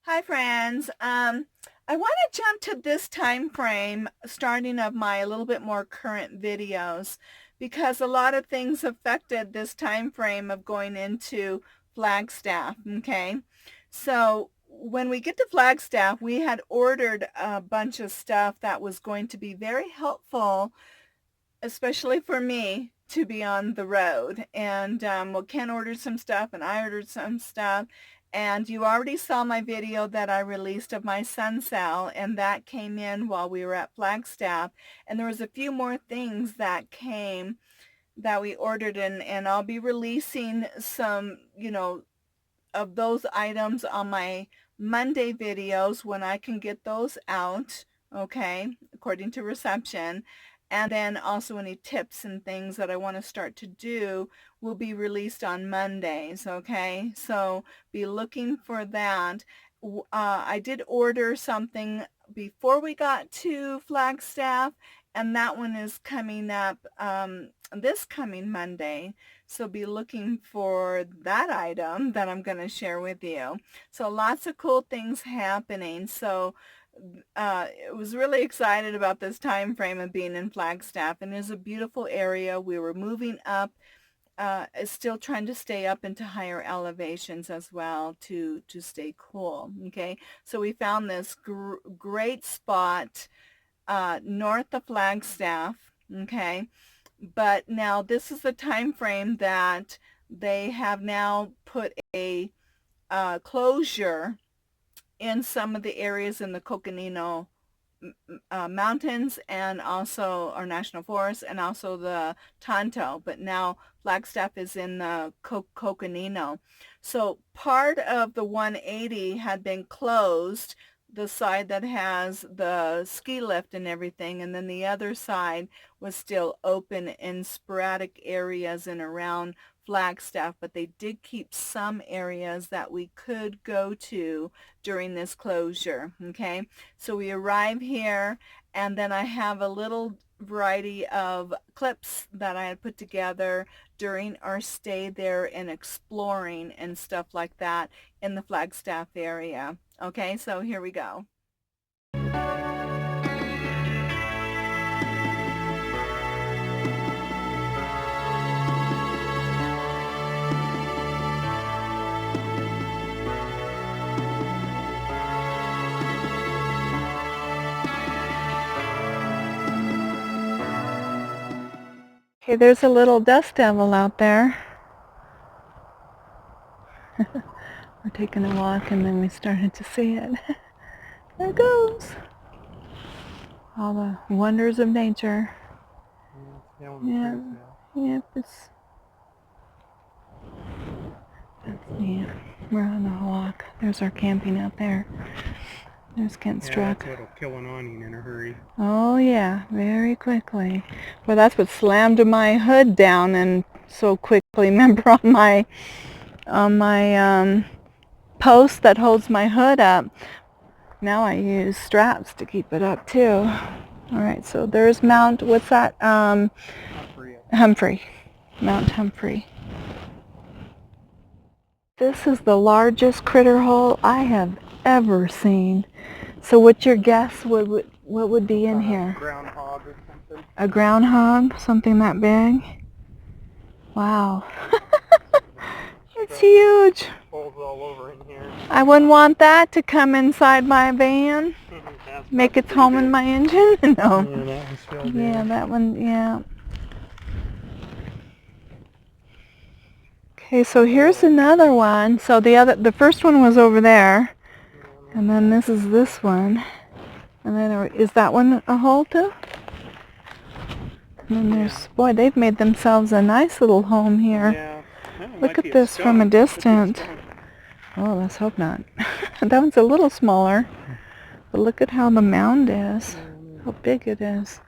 Hi friends. I want to jump to this time frame starting of my a little bit more current videos because a lot of things affected this time frame of going into Flagstaff, okay? So when we get to Flagstaff, we had ordered a bunch of stuff that was going to be very helpful, especially for me, to be on the road. And well, Ken ordered some stuff and I ordered some stuff. And you already saw my video that I released of my sun sale, and that came in while we were at Flagstaff. And there was a few more things that came that we ordered, and I'll be releasing some, of those items on my Monday videos when I can get those out, okay, according to reception. And then also any tips and things that I want to start to do will be released on Mondays, okay? So be looking for that. I did order something before we got to Flagstaff, and that one is coming up this coming Monday. So be looking for that item that I'm going to share with you. So lots of cool things happening. So it was really excited about this time frame of being in Flagstaff, and it's a beautiful area. We were moving up, still trying to stay up into higher elevations as well to stay cool. Okay, so we found this great spot north of Flagstaff. Okay, but now this is the time frame that they have now put a closure in some of the areas in the Coconino mountains, and also our national forest, and also the Tonto. But now Flagstaff is in the Coconino. So part of the 180 had been closed, the side that has the ski lift and everything, and then the other side was still open in sporadic areas and around Flagstaff, but they did keep some areas that we could go to during this closure. Okay, so we arrive here, and then I have a little variety of clips that I had put together during our stay there and exploring and stuff like that in the Flagstaff area. Okay, so here we go. Okay, there's a little dust devil out there. We're taking a walk, and then we started to see it. There it goes. All the wonders of nature. Yeah, yep, that's neat. We're on the walk. There's our camping out there. There's Kent's truck. That's what'll kill an awning in a hurry. Oh yeah, very quickly. Well, that's what slammed my hood down and so quickly. Remember on my post that holds my hood up. Now I use straps to keep it up too. All right, so there's Mount. What's that? Humphrey. Mount Humphrey. This is the largest critter hole I have ever seen. So what's your guess? What would be in here? A groundhog or something. A groundhog? Something that big? Wow. It's huge. Holes all over in here. I wouldn't want that to come inside my van. Make its home in my engine? No. Yeah, that one's filled in. Yeah, that one, yeah. Okay, so here's another one. So the first one was over there, and then this is this one, and then is that one a hole too? And then there's, boy, they've made themselves a nice little home here. Yeah. Look at this from a distance. Oh, let's hope not. That one's a little smaller, but look at how the mound is, how big it is.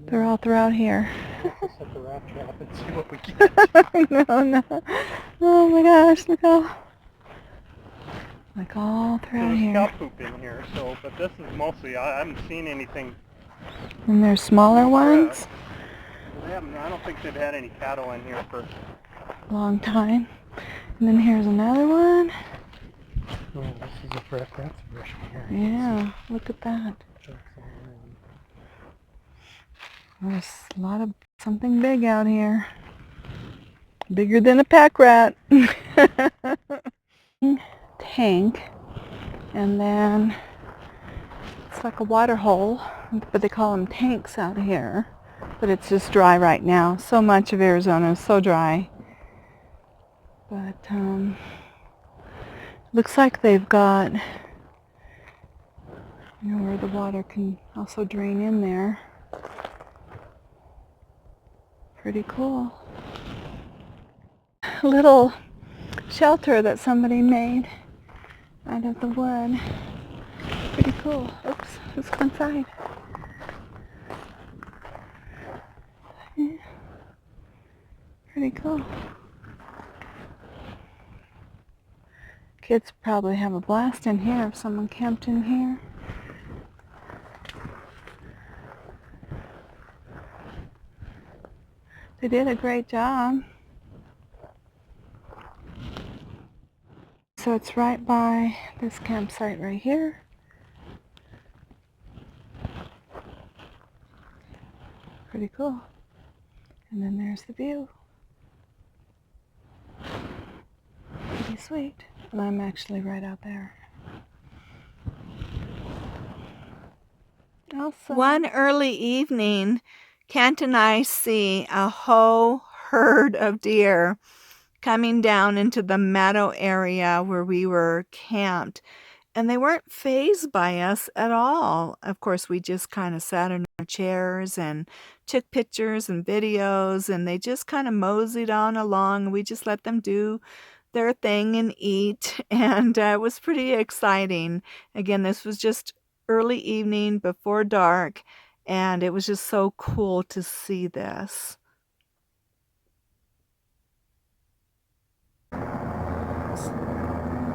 They're all throughout here. Set the rat trap and see what we get. No. Oh my gosh, look how, like all throughout There's here. cow poop in here, so, but this is mostly, I haven't seen anything. And there's smaller ones. I don't think they've had any cattle in here for Long time. And then here's another one. Oh, this is a fresh, that's a fresh one here. Yeah, look at that. There's a lot of something big out here. Bigger than a pack rat. Tank. And then it's like a water hole, but they call them tanks out here. But it's just dry right now. So much of Arizona is so dry. But looks like they've got, where the water can also drain in there. Pretty cool. Little shelter that somebody made out of the wood. Pretty cool. Oops, let's go inside. Yeah. Pretty cool. Kids probably have a blast in here if someone camped in here. They did a great job. So it's right by this campsite right here. Pretty cool. And then there's the view. Pretty sweet. And I'm actually right out there. Also, one early evening, Kent and I see a whole herd of deer coming down into the meadow area where we were camped. And they weren't fazed by us at all. Of course, we just kind of sat in our chairs and took pictures and videos, and they just kind of moseyed on along. We just let them do their thing and eat, and it was pretty exciting. Again, this was just early evening before dark, and it was just so cool to see this.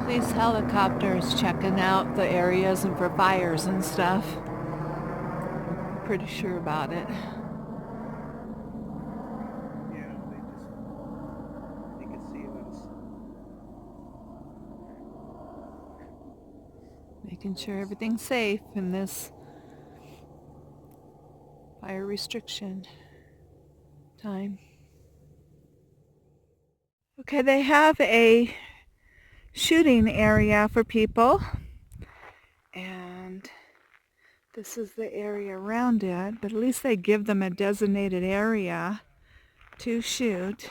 Police helicopters checking out the areas and for fires and stuff. Pretty sure about it. Yeah, they could see us. Making sure everything's safe in this fire restriction time. Okay, they have a shooting area for people, and this is the area around it, but at least they give them a designated area to shoot.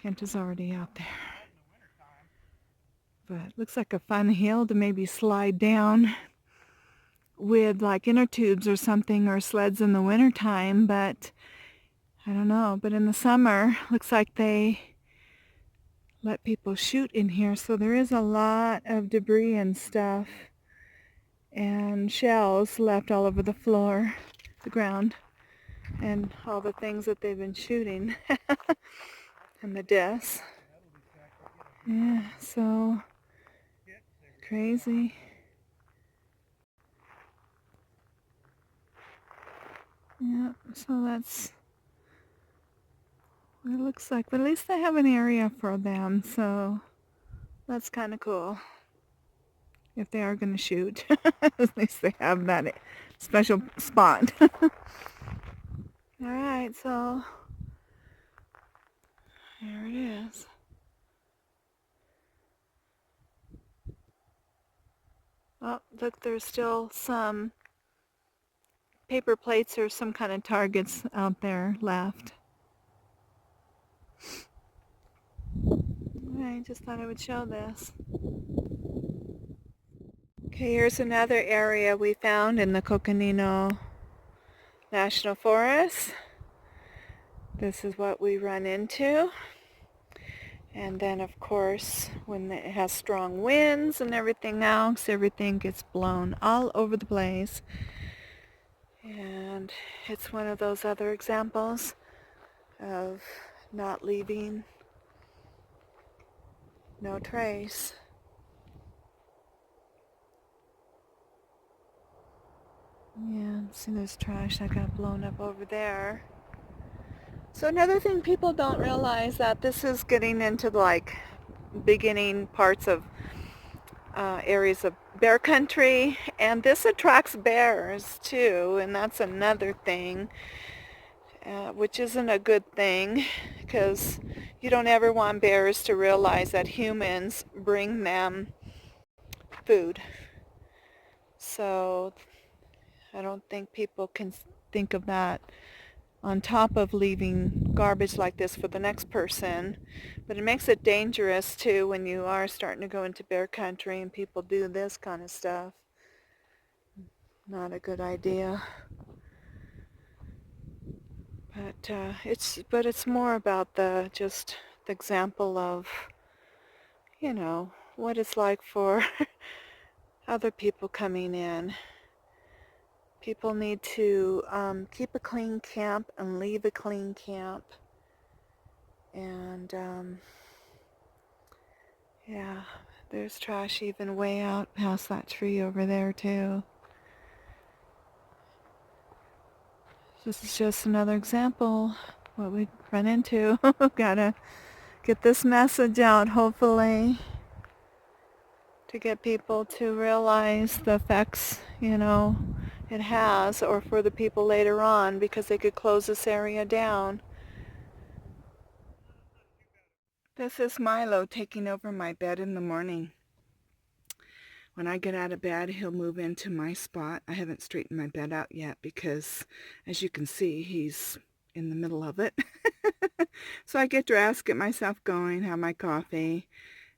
Kent is already out there. But looks like a fun hill to maybe slide down with like inner tubes or something, or sleds in the wintertime, but I don't know. But in the summer, looks like they let people shoot in here, so there is a lot of debris and stuff and shells left all over the floor, the ground, and all the things that they've been shooting and the deaths. Yeah, so crazy. Yeah, so that's what it looks like, but at least they have an area for them, so that's kind of cool. If they are going to shoot, at least they have that special spot. Alright, so here it is. Oh, look, there's still some paper plates or some kind of targets out there left. I just thought I would show this. Okay, here's another area we found in the Coconino National Forest. This is what we run into. And then, of course, when it has strong winds and everything else, everything gets blown all over the place. And it's one of those other examples of not leaving no trace. Yeah, see, there's trash that got blown up over there. So another thing people don't realize, that this is getting into like beginning parts of areas of bear country, and this attracts bears too, and that's another thing, which isn't a good thing, because you don't ever want bears to realize that humans bring them food. So I don't think people can think of that on top of leaving garbage like this for the next person. But it makes it dangerous too when you are starting to go into bear country and people do this kind of stuff. Not a good idea. But it's more about just the example of, what it's like for other people coming in. People need to keep a clean camp and leave a clean camp. And yeah, there's trash even way out past that tree over there too. This is just another example what we run into. Gotta get this message out, hopefully, to get people to realize the effects, it has, or for the people later on, because they could close this area down. This is Milo taking over my bed in the morning. When I get out of bed, he'll move into my spot. I haven't straightened my bed out yet because, as you can see, he's in the middle of it. So I get dressed, get myself going, have my coffee,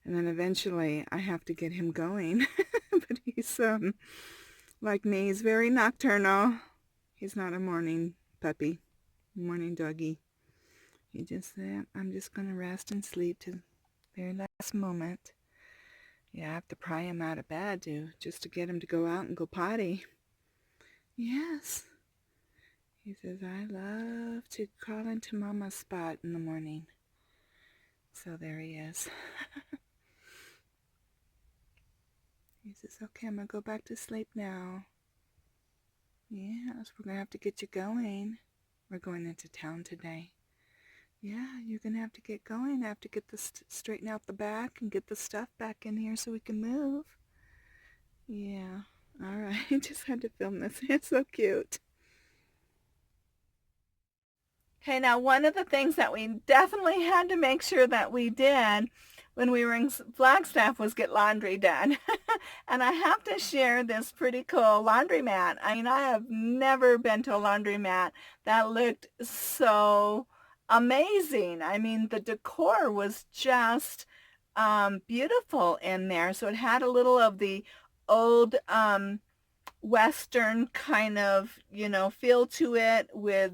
and then eventually I have to get him going. But he's, like me, he's very nocturnal. He's not a morning puppy, morning doggy. He just said, I'm just going to rest and sleep to the very last moment. Yeah, I have to pry him out of bed just to get him to go out and go potty. Yes. He says, I love to crawl into Mama's spot in the morning. So there he is. He says, okay, I'm going to go back to sleep now. Yes, we're going to have to get you going. We're going into town today. Yeah, you're going to have to get going. I have to get this straighten out the back and get the stuff back in here so we can move. Yeah, all right. Just had to film this. It's so cute. Okay, now one of the things that we definitely had to make sure that we did when we were in Flagstaff was get laundry done. And I have to share this pretty cool laundromat. I mean, I have never been to a laundromat that looked so amazing. I mean, the decor was just beautiful in there. So it had a little of the old Western kind of, feel to it with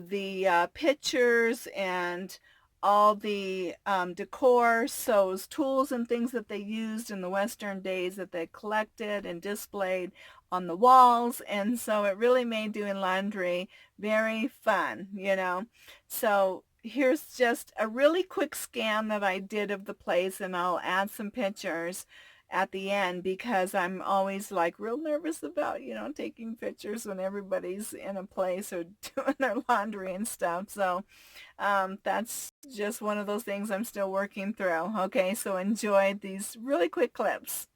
the pictures and all the decor, so it was tools and things that they used in the Western days that they collected and displayed on the walls, and so it really made doing laundry very fun, So here's just a really quick scan that I did of the place, and I'll add some pictures at the end because I'm always like real nervous about, taking pictures when everybody's in a place or doing their laundry and stuff. So that's just one of those things I'm still working through. Okay, so enjoy these really quick clips.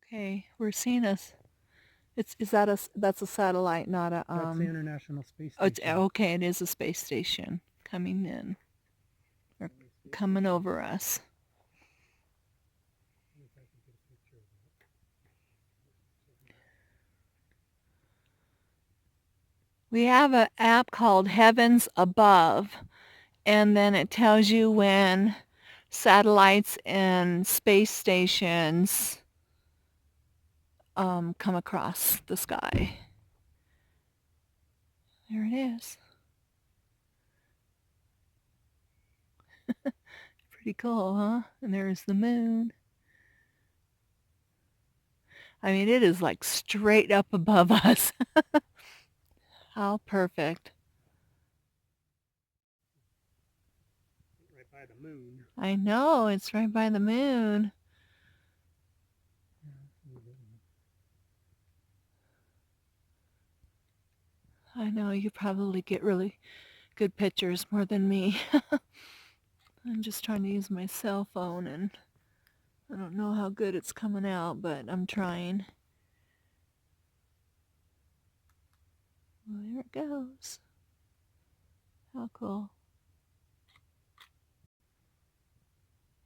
Okay, we're seeing us. That's a satellite, not a That's the International Space Oh, Station. okay, it is a space station coming in or coming over us. We have an app called Heavens Above, and then it tells you when satellites and space stations come across the sky. There it is. Pretty cool, huh? And there's the moon. I mean, it is like straight up above us. How perfect. Right by the moon. I know, it's right by the moon. I know you probably get really good pictures more than me. I'm just trying to use my cell phone, and I don't know how good it's coming out, but I'm trying. Well, there it goes. How cool.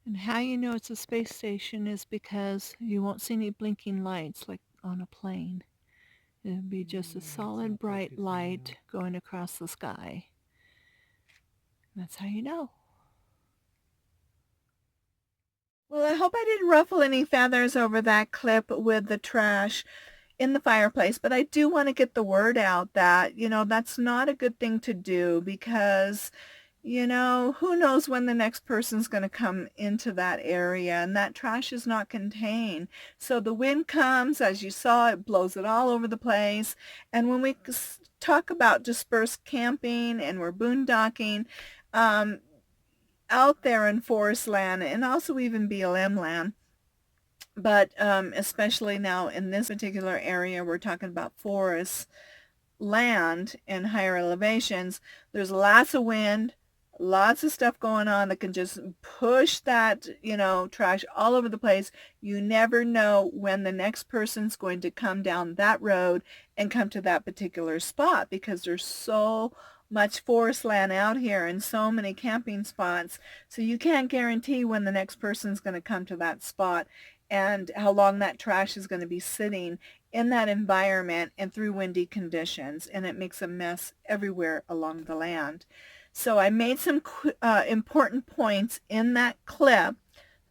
And how you know it's a space station is because you won't see any blinking lights like on a plane. It'll be just a solid bright light going across the sky. That's how you know. Well, I hope I didn't ruffle any feathers over that clip with the trash in the fireplace, but I do want to get the word out that, that's not a good thing to do because, who knows when the next person's going to come into that area, and that trash is not contained. So the wind comes, as you saw, it blows it all over the place. And when we talk about dispersed camping and we're boondocking, out there in forest land and also even BLM land, but especially now in this particular area, we're talking about forest land and higher elevations. There's lots of wind, lots of stuff going on that can just push that, trash all over the place. You never know when the next person's going to come down that road and come to that particular spot because there's so much forest land out here and so many camping spots. So you can't guarantee when the next person's going to come to that spot and how long that trash is going to be sitting in that environment and through windy conditions, and it makes a mess everywhere along the land. So I made some important points in that clip.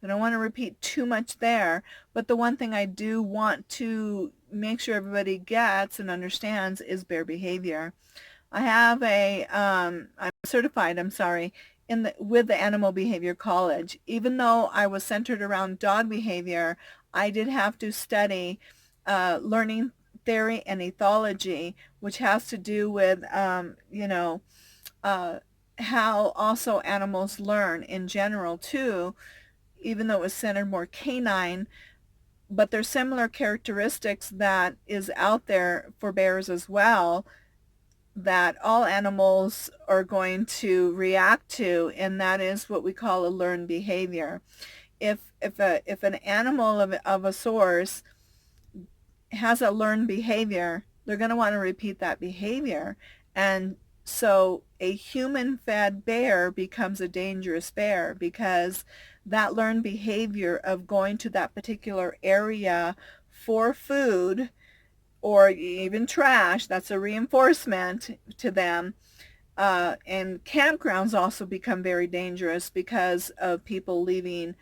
I don't want to repeat too much there, but the one thing I do want to make sure everybody gets and understands is bear behavior. I have I'm certified, with the Animal Behavior College. Even though I was centered around dog behavior, I did have to study learning theory and ethology, which has to do with, how also animals learn in general too, even though it was centered more canine. But there's similar characteristics that is out there for bears as well, that all animals are going to react to, and that is what we call a learned behavior. If an animal of a source has a learned behavior, they're going to want to repeat that behavior. And so a human-fed bear becomes a dangerous bear because that learned behavior of going to that particular area for food or even trash, that's a reinforcement to them. And campgrounds also become very dangerous because of people leaving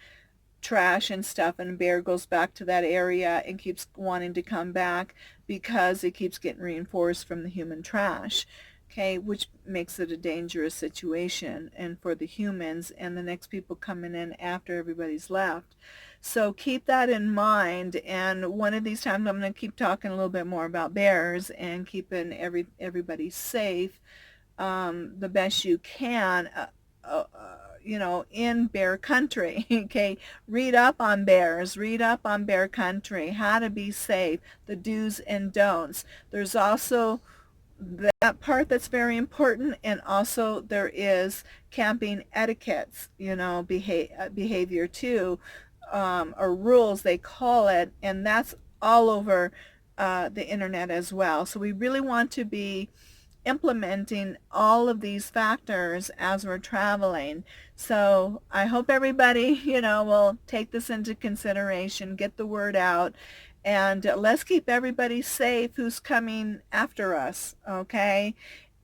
trash and stuff, and bear goes back to that area and keeps wanting to come back because it keeps getting reinforced from the human trash. Okay, which makes it a dangerous situation and for the humans and the next people coming in after everybody's left. So keep that in mind, and one of these times I'm going to keep talking a little bit more about bears and keeping everybody safe the best you can, in bear country. Okay, read up on bears, read up on bear country, how to be safe, the do's and don'ts. There's also that part that's very important, and also there is camping etiquettes, behavior too, or rules they call it, and that's all over the internet as well. So we really want to be implementing all of these factors as we're traveling. So I hope everybody, will take this into consideration, get the word out, and let's keep everybody safe who's coming after us, okay?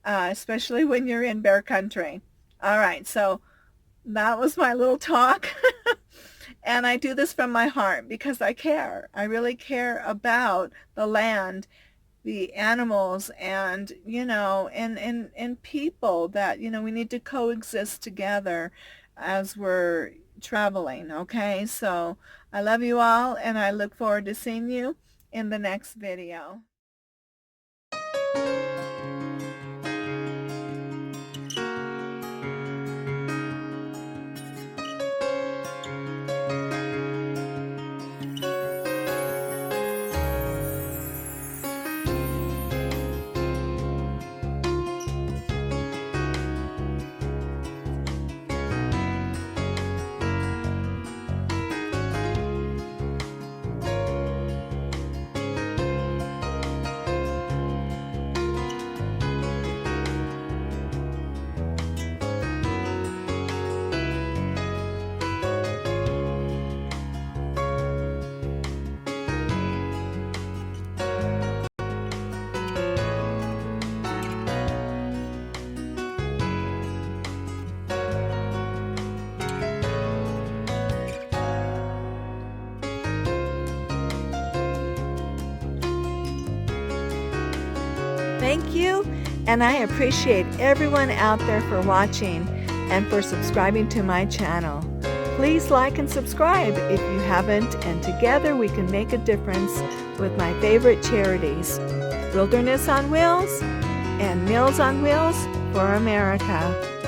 Especially when you're in bear country. All right, so that was my little talk. And I do this from my heart because I care. I really care about the land, the animals, and and people, that we need to coexist together as we're traveling. Okay, so I love you all, and I look forward to seeing you in the next video. Thank you, and I appreciate everyone out there for watching and for subscribing to my channel. Please like and subscribe if you haven't, and together we can make a difference with my favorite charities, Wilderness on Wheels and Meals on Wheels for America.